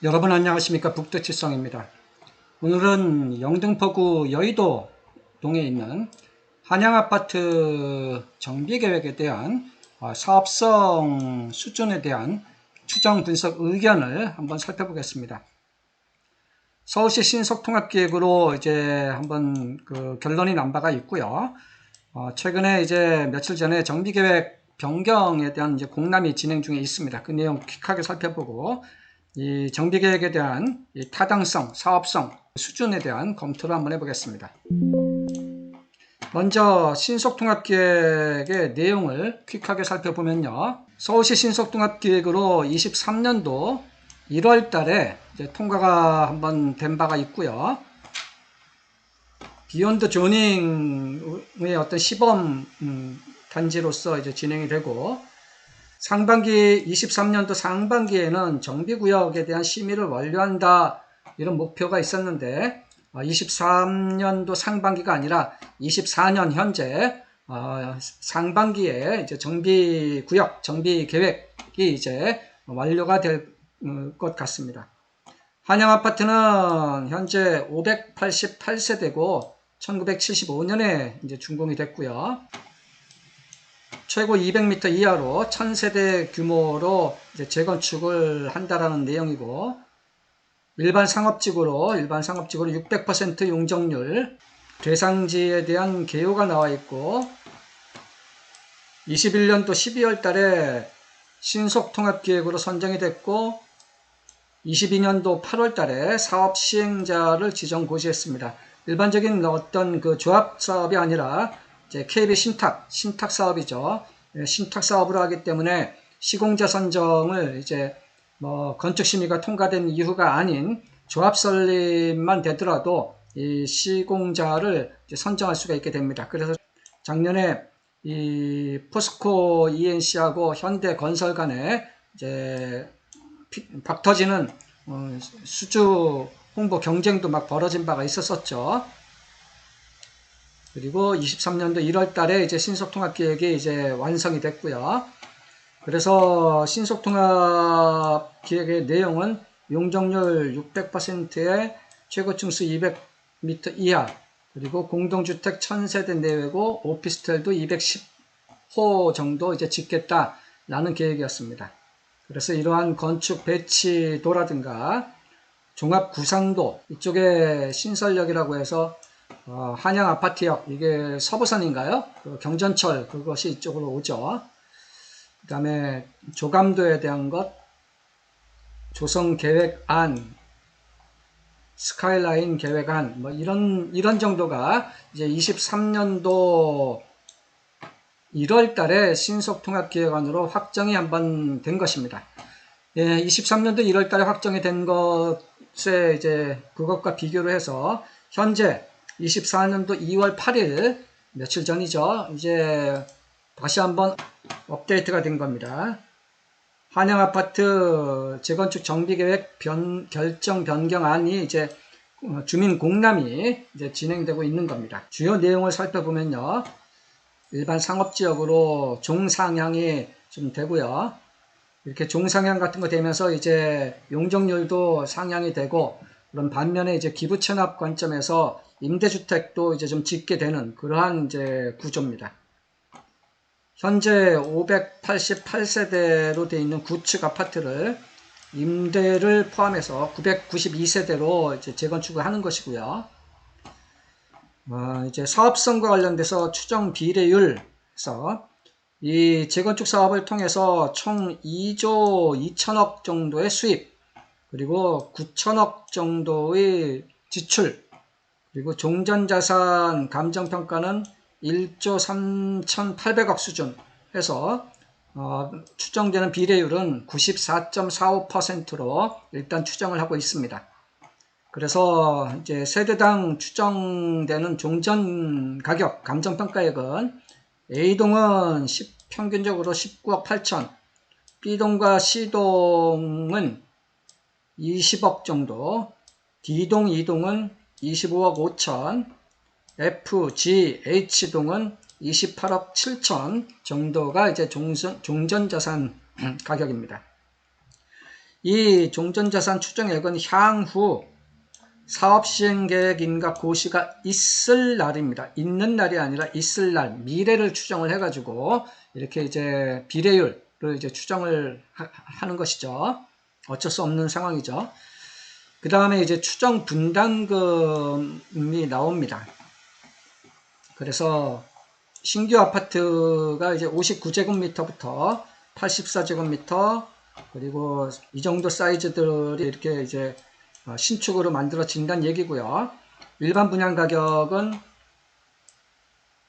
여러분 안녕하십니까. 북두칠성입니다. 오늘은 영등포구 여의도동에 있는 한양아파트 정비계획에 대한 사업성 수준에 대한 추정 분석 의견을 한번 살펴보겠습니다. 서울시 신속통합기획으로 이제 한번 결론이 난 바가 있고요. 최근에 이제 며칠 전에 정비계획 변경에 대한 이제 공람이 진행 중에 있습니다. 그 내용 퀵하게 살펴보고 이 정비계획에 대한 이 타당성, 사업성, 수준에 대한 검토를 한번 해보겠습니다. 먼저 신속통합기획의 내용을 퀵하게 살펴보면요. 서울시 신속통합기획으로 23년도 1월 달에 이제 통과가 한번 된 바가 있고요. 비욘드 조닝의 어떤 시범 단지로서 이제 진행이 되고, 상반기 23년도 상반기에는 정비구역에 대한 심의를 완료한다, 이런 목표가 있었는데 23년도 상반기가 아니라 24년 현재 상반기에 이제 정비구역, 정비계획이 이제 완료가 될 것 같습니다. 한양아파트는 현재 588세대고 1975년에 이제 준공이 됐고요. 최고 200m 이하로 1000세대 규모로 이제 재건축을 한다라는 내용이고, 일반 상업지구로 600% 용적률, 대상지에 대한 개요가 나와 있고, 21년도 12월 달에 신속통합기획으로 선정이 됐고, 22년도 8월 달에 사업 시행자를 지정 고시했습니다. 일반적인 어떤 그 조합 사업이 아니라 이제 KB 신탁 사업이죠. 신탁 사업으로 하기 때문에 시공자 선정을 이제 건축 심의가 통과된 이후가 아닌 조합 설립만 되더라도 이 시공자를 이제 선정할 수가 있게 됩니다. 그래서 작년에 이 포스코 ENC하고 현대건설 간에 이제 박 터지는 수주 홍보 경쟁도 막 벌어진 바가 있었었죠. 그리고 23년도 1월 달에 이제 신속통합기획이 이제 완성이 됐고요. 그래서 신속통합기획의 내용은 용적률 600%에 최고층수 200m 이하, 그리고 공동주택 1000세대 내외고 오피스텔도 210호 정도 이제 짓겠다라는 계획이었습니다. 그래서 이러한 건축 배치도라든가 종합 구상도, 이쪽에 신설역이라고 해서 한양 아파트역, 이게 서부선인가요? 경전철, 그것이 이쪽으로 오죠. 그 다음에 조감도에 대한 것, 조성계획안, 스카이라인 계획안, 이런 정도가 이제 23년도 1월 달에 신속통합기획안으로 확정이 한번 된 것입니다. 23년도 1월 달에 확정이 된 것에 이제 그것과 비교를 해서 현재 24년도 2월 8일, 며칠 전이죠. 이제 다시 한번 업데이트가 된 겁니다. 한양아파트 재건축 정비계획 결정 변경안이 이제 주민 공람이 이제 진행되고 있는 겁니다. 주요 내용을 살펴보면요. 일반 상업지역으로 종상향이 좀 되고요. 이렇게 종상향 같은 거 되면서 이제 용적률도 상향이 되고, 그런 반면에 이제 기부천합 관점에서 임대주택도 이제 좀 짓게 되는 그러한 이제 구조입니다. 현재 588세대로 되어 있는 구축 아파트를 임대를 포함해서 992세대로 이제 재건축을 하는 것이고요. 이제 사업성과 관련돼서 추정 비례율에서 이 재건축 사업을 통해서 총 2조 2천억 정도의 수입, 그리고 9천억 정도의 지출, 그리고 종전자산 감정평가는 1조 3,800억 수준 해서 추정되는 비례율은 94.45%로 일단 추정을 하고 있습니다. 그래서 이제 세대당 추정되는 종전 가격 감정평가액은 A동은 평균적으로 19억 8천, B동과 C동은 20억 정도, D동, E동은 25억 5천, F, G, H동은 28억 7천 정도가 이제 종전자산 가격입니다. 이 종전자산 추정액은 향후 사업시행계획 인가 고시가 있을 날입니다. 있는 날이 아니라 있을 날, 미래를 추정을 해가지고 이렇게 이제 비례율을 이제 추정을 하는 것이죠. 어쩔 수 없는 상황이죠. 그 다음에 이제 추정 분담금이 나옵니다. 그래서 신규 아파트가 이제 59제곱미터부터 84제곱미터, 그리고 이 정도 사이즈들이 이렇게 이제 신축으로 만들어진다는 얘기고요. 일반 분양 가격은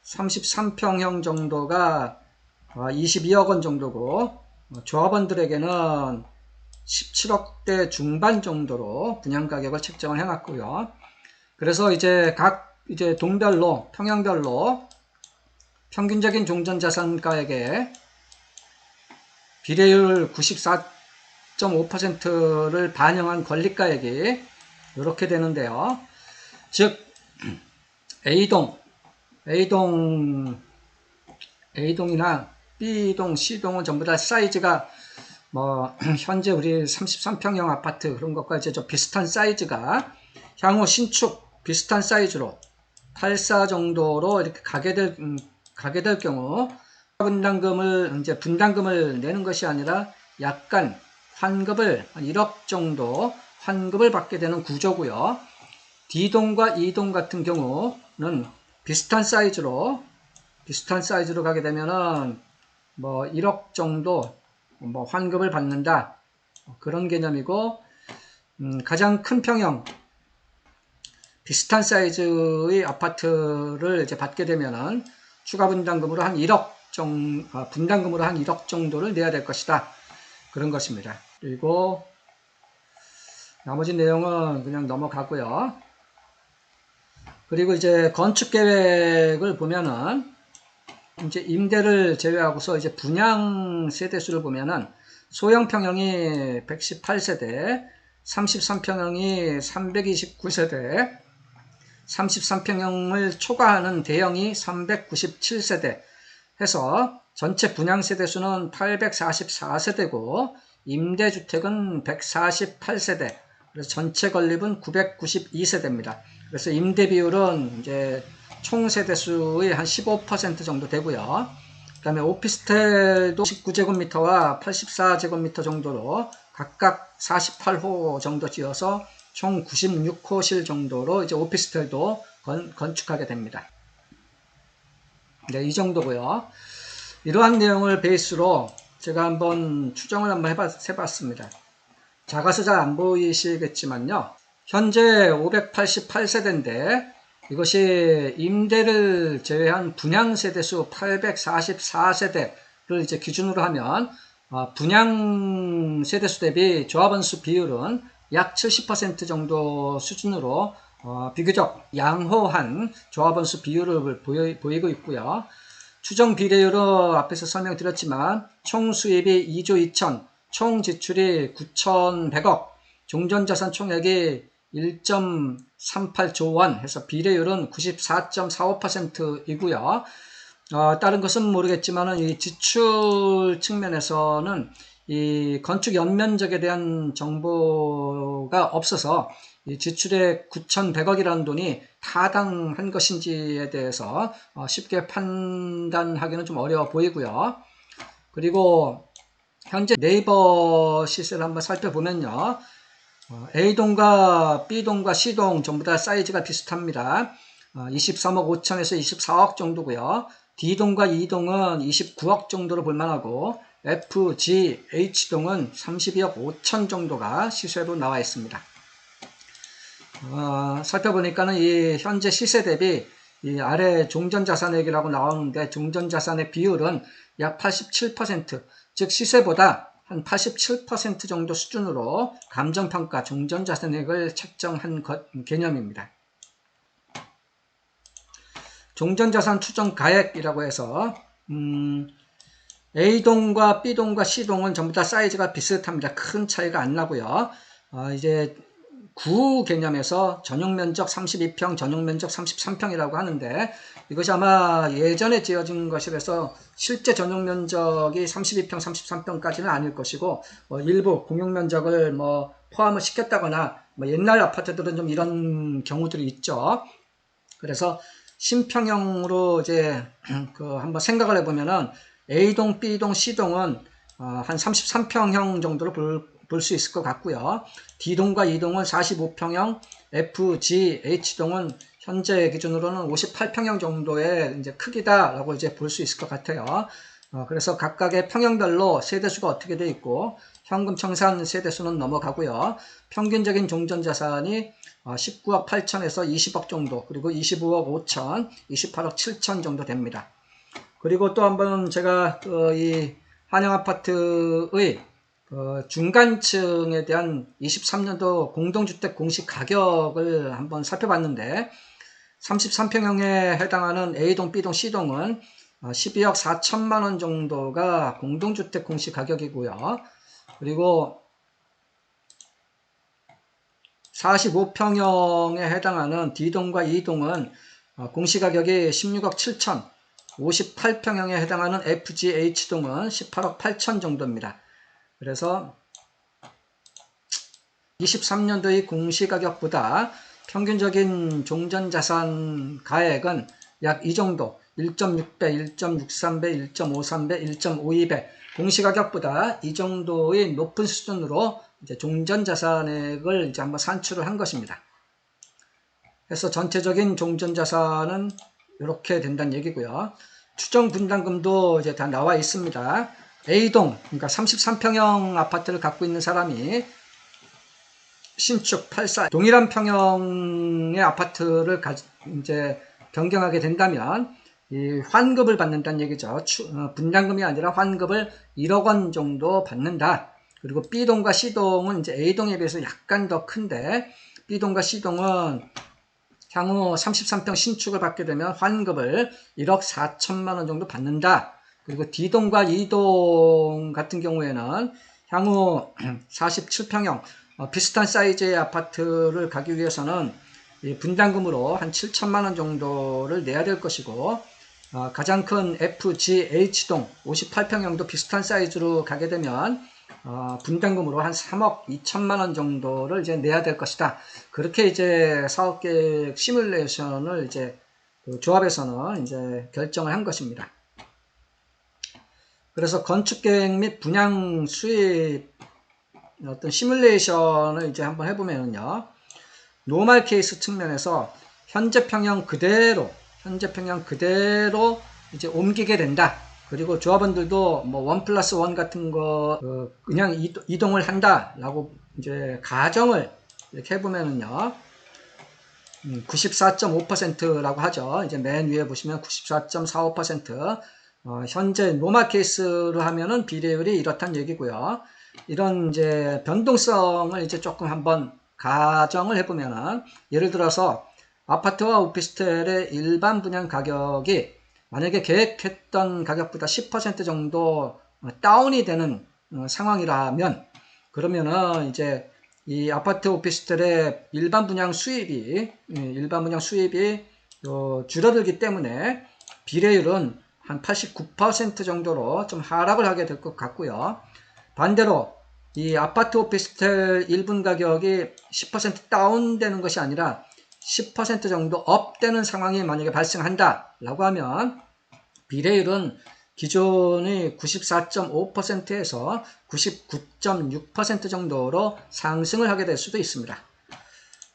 33평형 정도가 22억 원 정도고, 조합원들에게는 17억대 중반 정도로 분양 가격을 책정을 해놨고요. 그래서 이제 각 이제 동별로, 평형별로 평균적인 종전자산가액의 비례율 94.5%를 반영한 권리가액이 이렇게 되는데요. 즉 A동이나 B동, C동은 전부 다 사이즈가 뭐 현재 우리 33평형 아파트 그런 것과 이제 좀 비슷한 사이즈가 향후 신축 비슷한 사이즈로 84 정도로 이렇게 가게 될 경우 분담금을 내는 것이 아니라 약간 환급을 한 1억 정도 환급을 받게 되는 구조고요. D동과 E동 같은 경우는 비슷한 사이즈로 가게 되면은 뭐 1억 정도 뭐 환급을 받는다, 그런 개념이고, 가장 큰 평형 비슷한 사이즈의 아파트를 이제 받게 되면은 추가 분담금으로 한 1억 정도를 내야 될 것이다, 그런 것입니다. 그리고 나머지 내용은 그냥 넘어가고요. 그리고 이제 건축 계획을 보면은 이제 임대를 제외하고서 이제 분양 세대수를 보면은 소형 평형이 118세대, 33평형이 329세대, 33평형을 초과하는 대형이 397세대 해서 전체 분양 세대수는 844세대고 임대주택은 148세대, 그래서 전체 건립은 992세대입니다. 그래서 임대 비율은 이제 총 세대수의 한 15% 정도 되고요. 그 다음에 오피스텔도 19제곱미터와 84제곱미터 정도로 각각 48호 정도 지어서 총 96호실 정도로 이제 오피스텔도 건축하게 됩니다. 네, 이 정도고요. 이러한 내용을 베이스로 제가 한번 추정을 한번 해봤습니다. 작아서 잘 안 보이시겠지만요. 현재 588세대인데 이것이 임대를 제외한 분양 세대수 844세대를 이제 기준으로 하면 분양 세대수 대비 조합원 수 비율은 약 70% 정도 수준으로 비교적 양호한 조합원 수 비율을 보이고 있고요. 추정 비례율은 앞에서 설명드렸지만 총 수입이 2조 2천, 총 지출이 9,100억, 종전자산 총액이 1.38조 원 해서 비례율은 94.45%이고요. 다른 것은 모르겠지만 이 지출 측면에서는 이 건축 연면적에 대한 정보가 없어서 이 지출의 9,100억이라는 돈이 타당한 것인지에 대해서 쉽게 판단하기는 좀 어려워 보이고요. 그리고 현재 네이버 시세를 한번 살펴보면요. A동과 B동과 C동 전부 다 사이즈가 비슷합니다. 23억 5천에서 24억 정도고요. D동과 E동은 29억 정도로 볼만하고 F, G, H동은 32억 5천 정도가 시세로 나와 있습니다. 살펴보니까는 이 현재 시세 대비 이 아래 종전자산액이라고 나오는데 종전자산의 비율은 약 87%, 즉 시세보다 한 87% 정도 수준으로 감정평가 종전자산액을 책정한 개념입니다. 종전자산 추정 가액이라고 해서 A동과 B동과 C동은 전부 다 사이즈가 비슷합니다. 큰 차이가 안 나고요. 이제 구 개념에서 전용면적 32평, 전용면적 33평이라고 하는데 이것이 아마 예전에 지어진 것이라서 실제 전용면적이 32평, 33평까지는 아닐 것이고 일부 공용면적을 포함을 시켰다거나 옛날 아파트들은 좀 이런 경우들이 있죠. 그래서 신평형으로 이제 한번 생각을 해보면은 A동, B동, C동은 한 33평형 정도로 볼 수 있을 것 같고요. D동과 E동은 45평형, F, G, H동은 현재 기준으로는 58평형 정도의 이제 크기다라고 이제 볼 수 있을 것 같아요. 그래서 각각의 평형별로 세대수가 어떻게 되어 있고 현금 청산 세대수는 넘어가고요. 평균적인 종전자산이 19억 8천에서 20억 정도, 그리고 25억 5천, 28억 7천 정도 됩니다. 그리고 또 한번 제가 이 한영아파트의 중간층에 대한 23년도 공동주택 공시 가격을 한번 살펴봤는데 33평형에 해당하는 A동, B동, C동은 12억 4천만 원 정도가 공동주택 공시 가격이고요. 그리고 45평형에 해당하는 D동과 E동은 공시가격이 16억 7천, 58평형에 해당하는 FGH동은 18억 8천 정도입니다. 그래서 23년도의 공시가격보다 평균적인 종전자산 가액은 약 이 정도 1.6배, 1.63배, 1.53배, 1.52배 공시가격보다 이 정도의 높은 수준으로 이제 종전자산액을 이제 한번 산출을 한 것입니다. 그래서 전체적인 종전자산은 이렇게 된다는 얘기고요. 추정 분담금도 이제 다 나와 있습니다. A동, 그러니까 33평형 아파트를 갖고 있는 사람이 신축 84 동일한 평형의 아파트를 이제 변경하게 된다면 이 환급을 받는다는 얘기죠. 분담금이 아니라 환급을 1억 원 정도 받는다. 그리고 B동과 C동은 이제 A동에 비해서 약간 더 큰데 B동과 C동은 향후 33평 신축을 받게 되면 환급을 1억 4천만 원 정도 받는다. 그리고 D동과 E동 같은 경우에는 향후 47평형 비슷한 사이즈의 아파트를 가기 위해서는 분담금으로 한 7천만 원 정도를 내야 될 것이고 가장 큰 FGH동 58평형도 비슷한 사이즈로 가게 되면 분담금으로 한 3억 2천만 원 정도를 이제 내야 될 것이다. 그렇게 이제 사업계획 시뮬레이션을 이제 조합에서는 이제 결정을 한 것입니다. 그래서 건축계획 및 분양 수입 어떤 시뮬레이션을 이제 한번 해보면요. 노멀 케이스 측면에서 현재 평형 그대로 이제 옮기게 된다. 그리고 조합원들도 뭐 1+1 같은 거 그냥 이동을 한다라고 이제 가정을 이렇게 해보면은요. 94.5%라고 하죠. 이제 맨 위에 보시면 94.45%. 현재 노멀 케이스로 하면은 비례율이 이렇다는 얘기고요. 이런 이제 변동성을 이제 조금 한번 가정을 해보면은 예를 들어서 아파트와 오피스텔의 일반 분양 가격이 만약에 계획했던 가격보다 10% 정도 다운이 되는 상황이라면 그러면은 이제 이 아파트 오피스텔의 일반 분양 수입이 줄어들기 때문에 비례율은 한 89% 정도로 좀 하락을 하게 될 것 같고요. 반대로 이 아파트 오피스텔 1분 가격이 10% 다운되는 것이 아니라 10% 정도 업되는 상황이 만약에 발생한다라고 하면 비례율은 기존의 94.5%에서 99.6% 정도로 상승을 하게 될 수도 있습니다.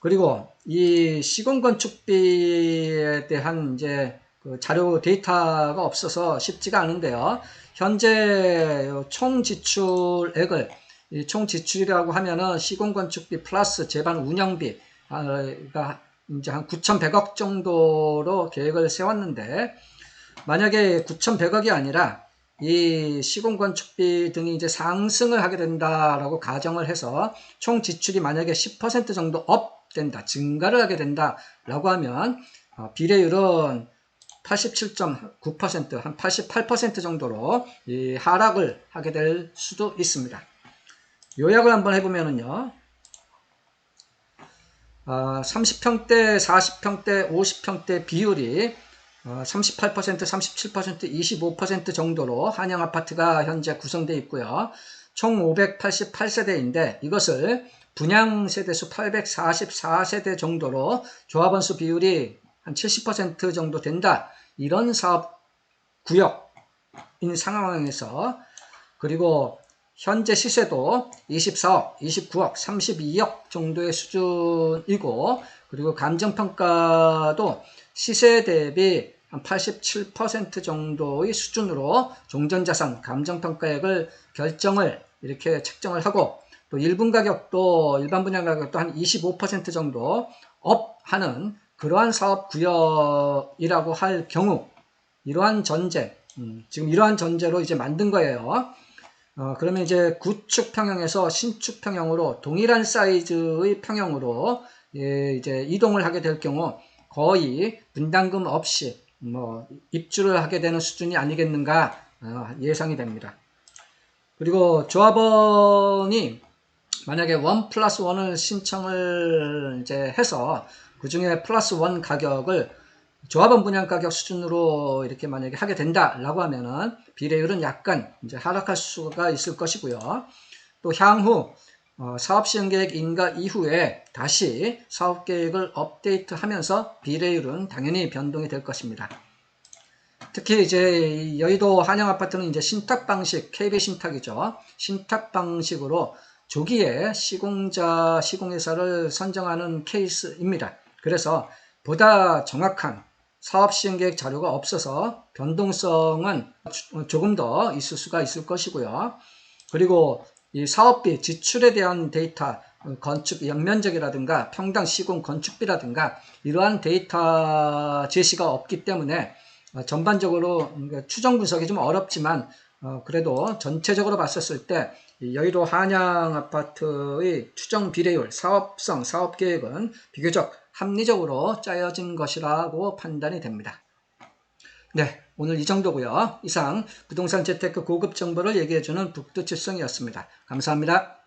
그리고 이 시공건축비에 대한 이제 자료 데이터가 없어서 쉽지가 않은데요. 현재 총 지출액을 총 지출이라고 하면은 시공건축비 플러스 제반 운영비가 이제 한 9,100억 정도로 계획을 세웠는데 만약에 9,100억이 아니라 이 시공건축비 등이 이제 상승을 하게 된다라고 가정을 해서 총 지출이 만약에 10% 정도 업된다, 증가를 하게 된다라고 하면 비례율은 87.9%, 한 88% 정도로 이 하락을 하게 될 수도 있습니다. 요약을 한번 해보면은요. 30평대, 40평대, 50평대 비율이 38%, 37%, 25% 정도로 한양 아파트가 현재 구성되어 있고요. 총 588세대인데 이것을 분양 세대수 844세대 정도로 조합원 수 비율이 한 70% 정도 된다. 이런 사업 구역인 상황에서, 그리고 현재 시세도 24억, 29억, 32억 정도의 수준이고, 그리고 감정평가도 시세 대비 한 87% 정도의 수준으로 종전자산 감정평가액을 결정을 이렇게 책정을 하고, 또 일반 분양 가격도 한 25% 정도 업하는 그러한 사업 구역이라고 할 경우, 이러한 전제, 지금 이러한 전제로 이제 만든 거예요. 그러면 이제 구축 평형에서 신축 평형으로 동일한 사이즈의 평형으로 이제 이동을 하게 될 경우 거의 분담금 없이 입주를 하게 되는 수준이 아니겠는가 예상이 됩니다. 그리고 조합원이 만약에 1+1을 신청을 이제 해서 그 중에 +1 가격을 조합원 분양가격 수준으로 이렇게 만약에 하게 된다라고 하면은 비례율은 약간 이제 하락할 수가 있을 것이고요. 또 향후 사업 시행 계획 인가 이후에 다시 사업 계획을 업데이트하면서 비례율은 당연히 변동이 될 것입니다. 특히 이제 여의도 한양 아파트는 이제 신탁 방식, KB 신탁이죠. 신탁 방식으로 조기에 시공회사를 선정하는 케이스입니다. 그래서 보다 정확한 사업 시행 계획 자료가 없어서 변동성은 조금 더 있을 수가 있을 것이고요. 그리고 이 사업비 지출에 대한 데이터, 건축 연면적이라든가 평당 시공 건축비라든가 이러한 데이터 제시가 없기 때문에 전반적으로 추정 분석이 좀 어렵지만 그래도 전체적으로 봤었을 때 여의도 한양 아파트의 추정 비례율, 사업성, 사업계획은 비교적 합리적으로 짜여진 것이라고 판단이 됩니다. 네, 오늘 이 정도고요. 이상 부동산 재테크 고급 정보를 얘기해주는 북두칠성이었습니다. 감사합니다.